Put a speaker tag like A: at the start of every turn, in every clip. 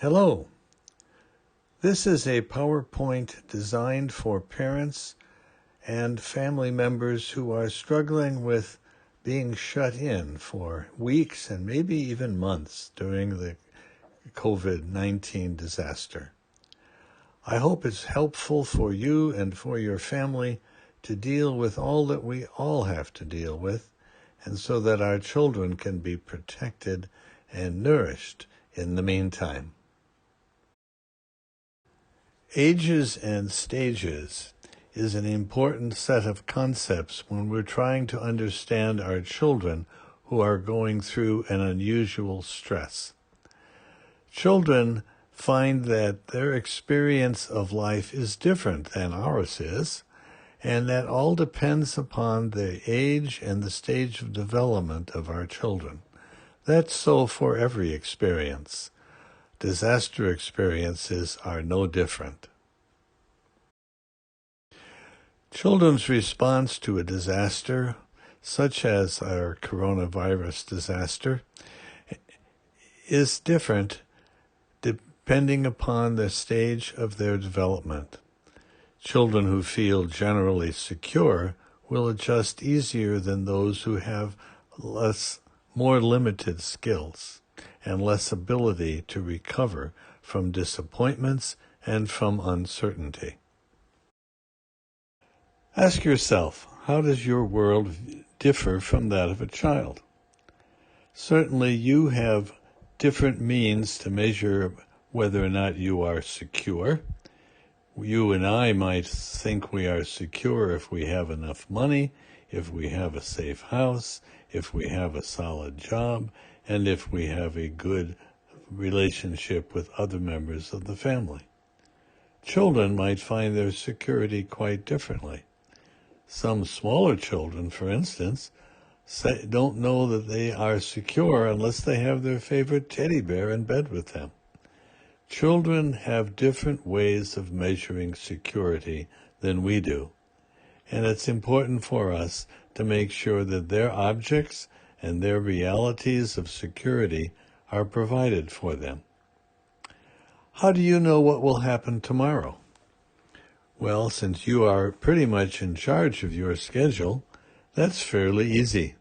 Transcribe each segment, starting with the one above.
A: Hello. This is a PowerPoint designed for parents and family members who are struggling with being shut in for weeks and maybe even months during the COVID-19 disaster. I hope it's helpful for you and for your family to deal with all that we all have to deal with, and so that our children can be protected and nourished in the meantime. Ages and stages is an important set of concepts when we're trying to understand our children who are going through an unusual stress. Children find that their experience of life is different than ours is, and that all depends upon the age and the stage of development of our children. That's so for every experience. Disaster experiences are no different. Children's response to a disaster, such as our coronavirus disaster, is different depending upon the stage of their development. Children who feel generally secure will adjust easier than those who have more limited skills and less ability to recover from disappointments and from uncertainty. Ask yourself, how does your world differ from that of a child? Certainly you have different means to measure whether or not you are secure. You and I might think we are secure if we have enough money, if we have a safe house, if we have a solid job, and if we have a good relationship with other members of the family. Children might find their security quite differently. Some smaller children, for instance, don't know that they are secure unless they have their favorite teddy bear in bed with them. Children have different ways of measuring security than we do, and it's important for us to make sure that their objects and their realities of security are provided for them. How do you know what will happen tomorrow? Well, since you are pretty much in charge of your schedule, that's fairly easy.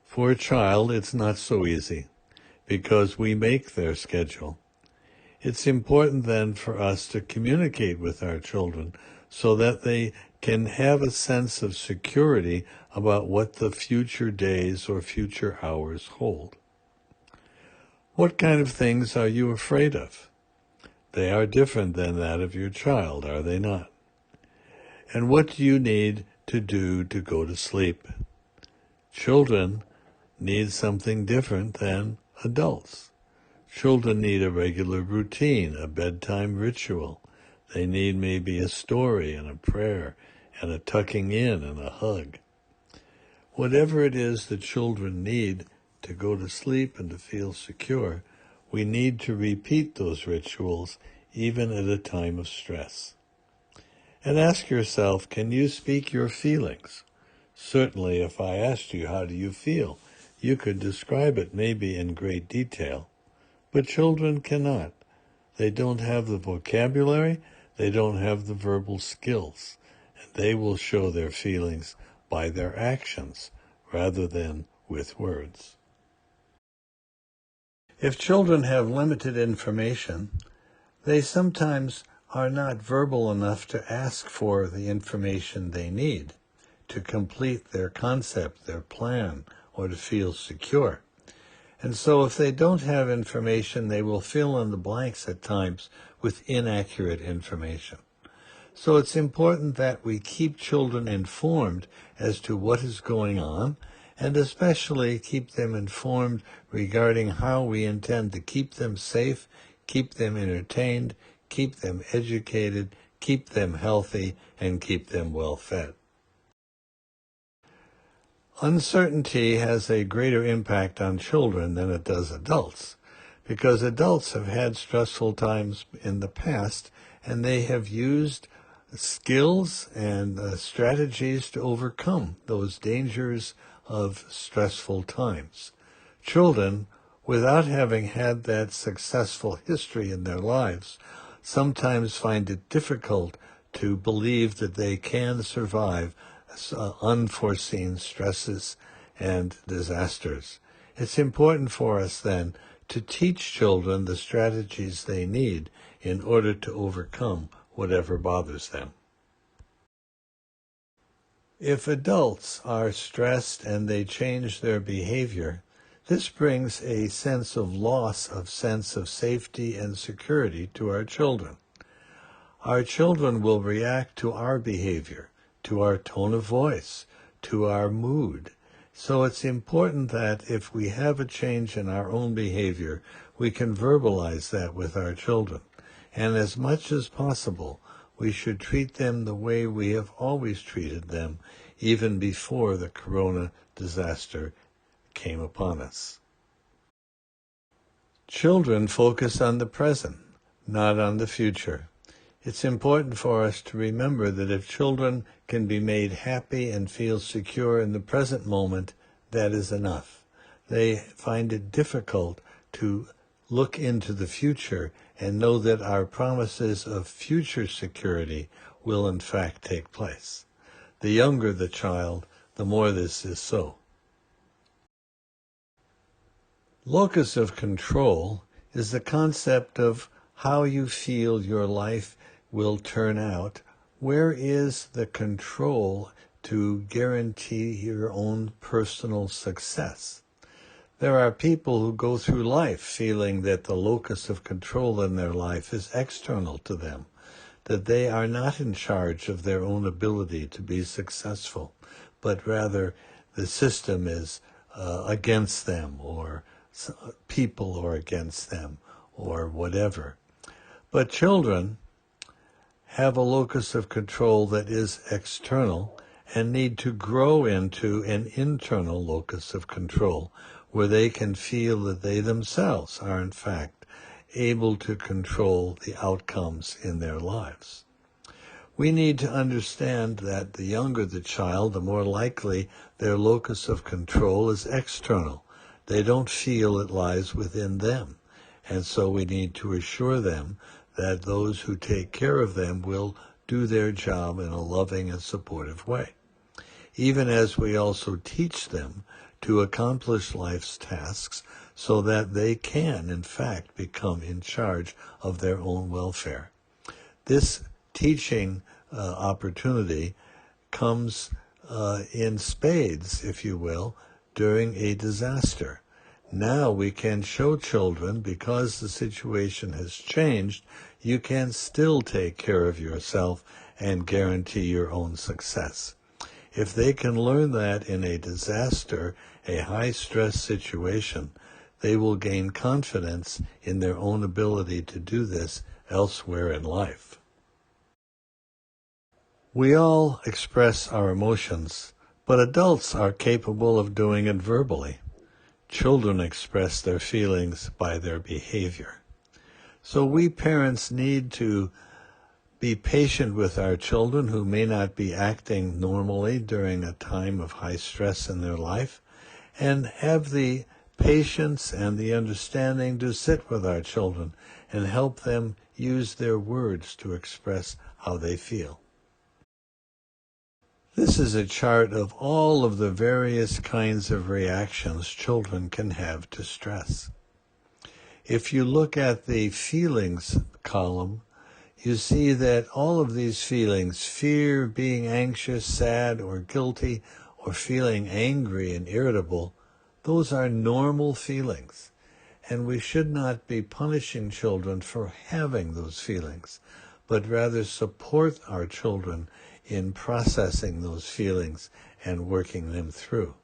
A: For a child, it's not so easy, because we make their schedule. It's important then for us to communicate with our children so that they can have a sense of security about what the future days or future hours hold. What kind of things are you afraid of? They are different than that of your child, are they not? And what do you need to do to go to sleep? Children need something different than adults. Children need a regular routine, a bedtime ritual. They need maybe a story and a prayer and a tucking in and a hug. Whatever it is that children need to go to sleep and to feel secure, we need to repeat those rituals even at a time of stress. And ask yourself, can you speak your feelings? Certainly, if I asked you, how do you feel? You could describe it maybe in great detail. But children cannot. They don't have the vocabulary, they don't have the verbal skills, and they will show their feelings by their actions rather than with words. If children have limited information, they sometimes are not verbal enough to ask for the information they need to complete their concept, their plan, or to feel secure. And so if they don't have information, they will fill in the blanks at times with inaccurate information. So it's important that we keep children informed as to what is going on, and especially keep them informed regarding how we intend to keep them safe, keep them entertained, keep them educated, keep them healthy, and keep them well fed. Uncertainty has a greater impact on children than it does adults, because adults have had stressful times in the past, and they have used skills and strategies to overcome those dangers of stressful times. Children without having had that successful history in their lives, sometimes find it difficult to believe that they can survive unforeseen stresses and disasters. It's important for us then to teach children the strategies they need in order to overcome whatever bothers them. If adults are stressed and they change their behavior, this brings a sense of loss of sense of safety and security to our children. Our children will react to our behavior, to our tone of voice, to our mood. So it's important that if we have a change in our own behavior, we can verbalize that with our children. And as much as possible, we should treat them the way we have always treated them, even before the corona disaster came upon us. Children focus on the present, not on the future. It's important for us to remember that if children can be made happy and feel secure in the present moment, that is enough. They find it difficult to look into the future and know that our promises of future security will in fact take place. The younger the child, the more this is so. Locus of control is the concept of how you feel your life will turn out. Where is the control to guarantee your own personal success? There are people who go through life feeling that the locus of control in their life is external to them, that they are not in charge of their own ability to be successful, but rather the system is against them, or people are against them, or whatever. But children have a locus of control that is external and need to grow into an internal locus of control where they can feel that they themselves are in fact able to control the outcomes in their lives. We need to understand that the younger the child, the more likely their locus of control is external. They don't feel it lies within them. And so we need to assure them that those who take care of them will do their job in a loving and supportive way, even as we also teach them to accomplish life's tasks so that they can, in fact, become in charge of their own welfare. This teaching opportunity comes in spades, if you will, during a disaster. Now we can show children, because the situation has changed, you can still take care of yourself and guarantee your own success. If they can learn that in a disaster, a high-stress situation, they will gain confidence in their own ability to do this elsewhere in life. We all express our emotions, but adults are capable of doing it verbally. Children express their feelings by their behavior. So we parents need to be patient with our children who may not be acting normally during a time of high stress in their life, and have the patience and the understanding to sit with our children and help them use their words to express how they feel. This is a chart of all of the various kinds of reactions children can have to stress. If you look at the feelings column, you see that all of these feelings, fear, being anxious, sad, or guilty, or feeling angry and irritable, those are normal feelings. And we should not be punishing children for having those feelings, but rather support our children in processing those feelings and working them through.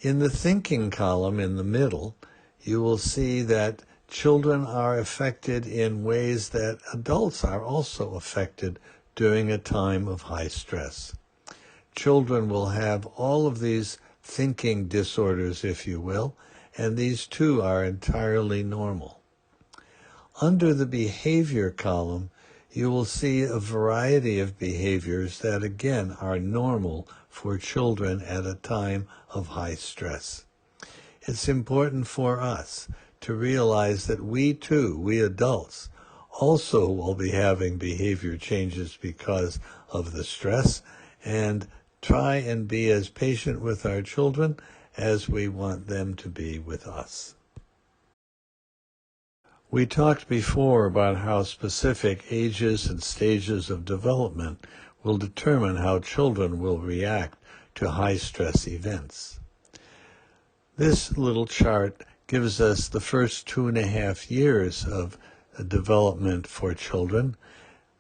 A: In the thinking column in the middle, you will see that children are affected in ways that adults are also affected during a time of high stress. Children will have all of these thinking disorders, if you will, and these too are entirely normal. Under the behavior column, you will see a variety of behaviors that again are normal for children at a time of high stress. it's important for us to realize that we too, we adults, also will be having behavior changes because of the stress, and try and be as patient with our children as we want them to be with us. We talked before about how specific ages and stages of development will determine how children will react to high-stress events. This little chart gives us the first 2.5 years of development for children.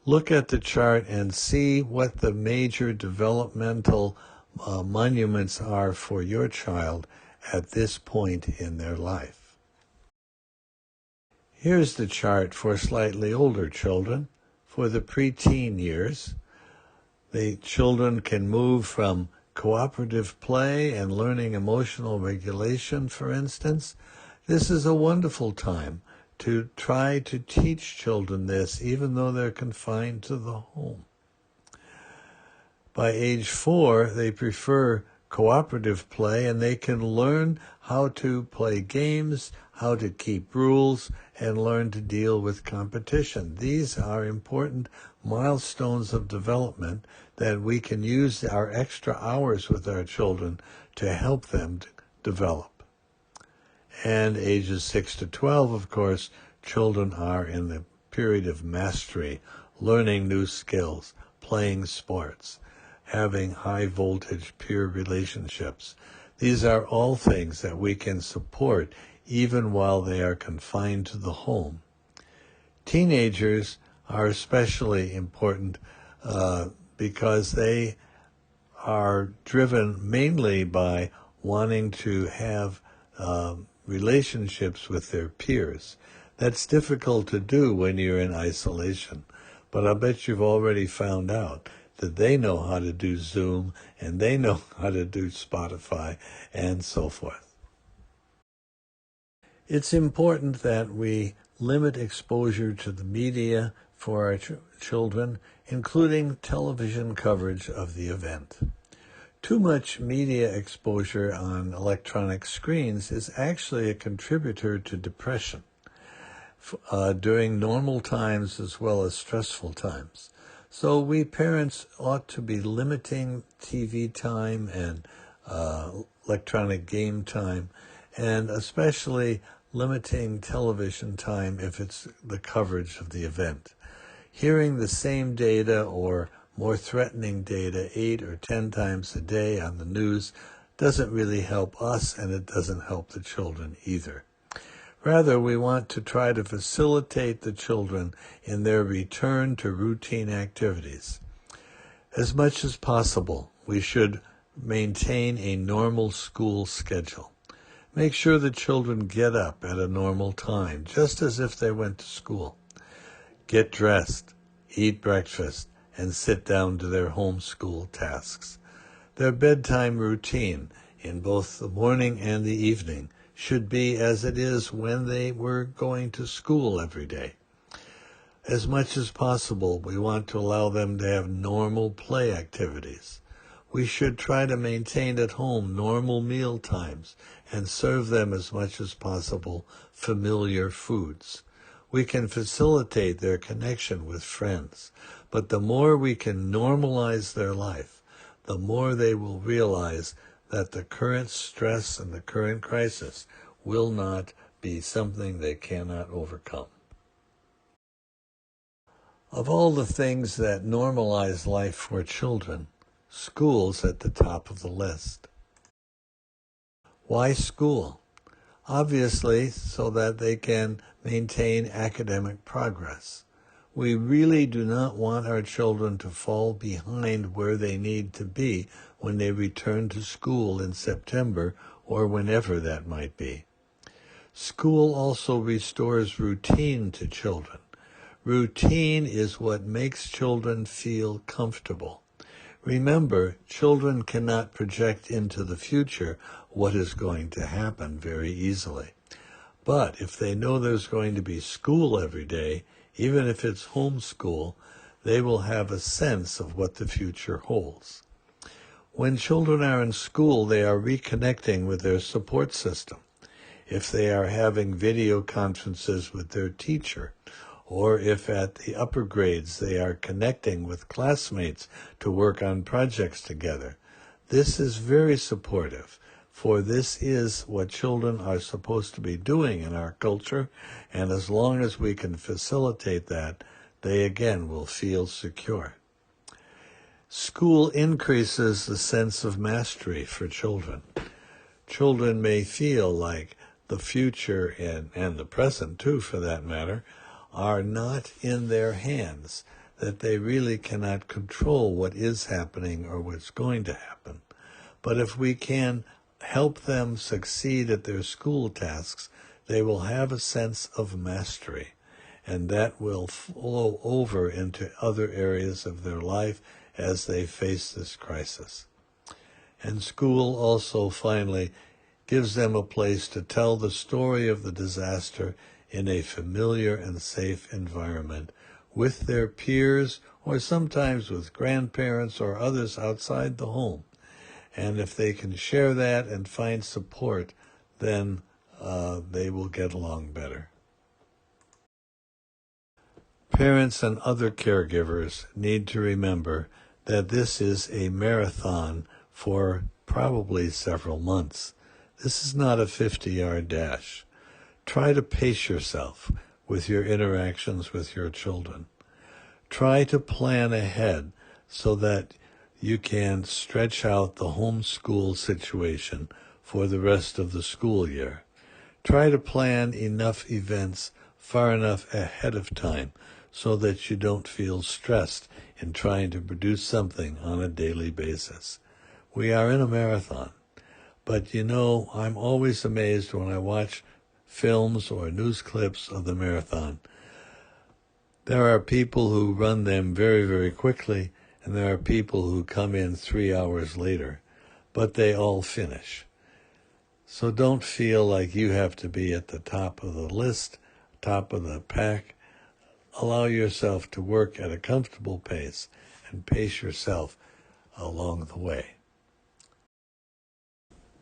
A: Look at the chart and see what the major developmental monuments are for your child at this point in their life. Here's the chart for slightly older children. For the preteen years, the children can move from cooperative play and learning emotional regulation, for instance. This is a wonderful time to try to teach children this, even though they're confined to the home. By age 4, they prefer cooperative play, and they can learn how to play games, how to keep rules, and learn to deal with competition. These are important milestones of development that we can use our extra hours with our children to help them to develop. And ages 6 to 12, of course, children are in the period of mastery, learning new skills, playing sports, having high-voltage peer relationships. These are all things that we can support even while they are confined to the home. Teenagers are especially important because they are driven mainly by wanting to have relationships with their peers. That's difficult to do when you're in isolation, but I bet you've already found out that they know how to do Zoom and they know how to do Spotify and so forth. It's important that we limit exposure to the media for our children, including television coverage of the event. Too much media exposure on electronic screens is actually a contributor to depression during normal times as well as stressful times. So we parents ought to be limiting TV time and electronic game time, and especially limiting television time if it's the coverage of the event. Hearing the same data or more threatening data 8 or 10 times a day on the news doesn't really help us, and it doesn't help the children either. Rather, we want to try to facilitate the children in their return to routine activities. As much as possible, we should maintain a normal school schedule. Make sure the children get up at a normal time, just as if they went to school. Get dressed, eat breakfast, and sit down to their homeschool tasks. Their bedtime routine, in both the morning and the evening, should be as it is when they were going to school every day. As much as possible, we want to allow them to have normal play activities. We should try to maintain at home normal meal times and serve them as much as possible familiar foods. We can facilitate their connection with friends, but the more we can normalize their life, the more they will realize that the current stress and the current crisis will not be something they cannot overcome. Of all the things that normalize life for children, school's at the top of the list. Why school? Obviously, so that they can maintain academic progress. We really do not want our children to fall behind where they need to be when they return to school in September or whenever that might be. School also restores routine to children. Routine is what makes children feel comfortable. Remember, children cannot project into the future what is going to happen very easily. But if they know there's going to be school every day, even if it's homeschool, they will have a sense of what the future holds. When children are in school, they are reconnecting with their support system. if they are having video conferences with their teacher, or if at the upper grades they are connecting with classmates to work on projects together. This is very supportive, for this is what children are supposed to be doing in our culture, and as long as we can facilitate that, they again will feel secure. School increases the sense of mastery for children. Children may feel like the future and the present too, for that matter, are not in their hands, that they really cannot control what is happening or what's going to happen. But if we can help them succeed at their school tasks, they will have a sense of mastery, and that will flow over into other areas of their life as they face this crisis. And school also finally gives them a place to tell the story of the disaster in a familiar and safe environment with their peers, or sometimes with grandparents or others outside the home. And if they can share that and find support, then they will get along better. Parents and other caregivers need to remember that this is a marathon for probably several months. This is not a 50-yard dash. Try to pace yourself with your interactions with your children. Try to plan ahead so that you can stretch out the homeschool situation for the rest of the school year. Try to plan enough events far enough ahead of time so that you don't feel stressed in trying to produce something on a daily basis. We are in a marathon, but I'm always amazed when I watch films or news clips of the marathon. There are people who run them very, very quickly, and there are people who come in 3 hours later, but they all finish. So don't feel like you have to be at the top of the list, top of the pack. Allow yourself to work at a comfortable pace and pace yourself along the way.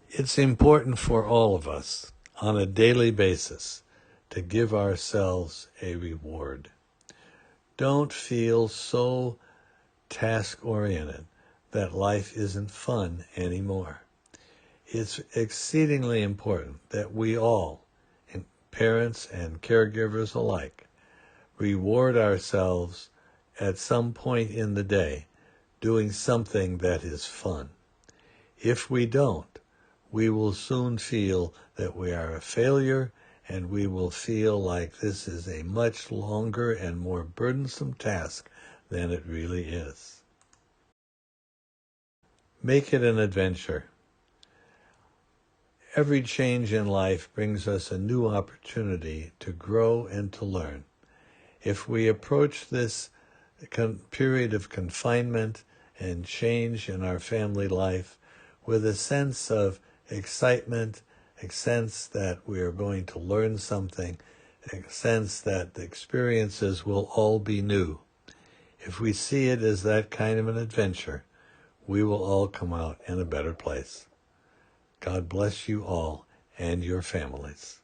A: It's important for all of us on a daily basis to give ourselves a reward. Don't feel so task-oriented that life isn't fun anymore. It's exceedingly important that we all, parents and caregivers alike, reward ourselves at some point in the day doing something that is fun. If we don't, we will soon feel that we are a failure, and we will feel like this is a much longer and more burdensome task than it really is. Make it an adventure. Every change in life brings us a new opportunity to grow and to learn. If we approach this period of confinement and change in our family life with a sense of excitement, a sense that we are going to learn something, a sense that the experiences will all be new. If we see it as that kind of an adventure, we will all come out in a better place. God bless you all and your families.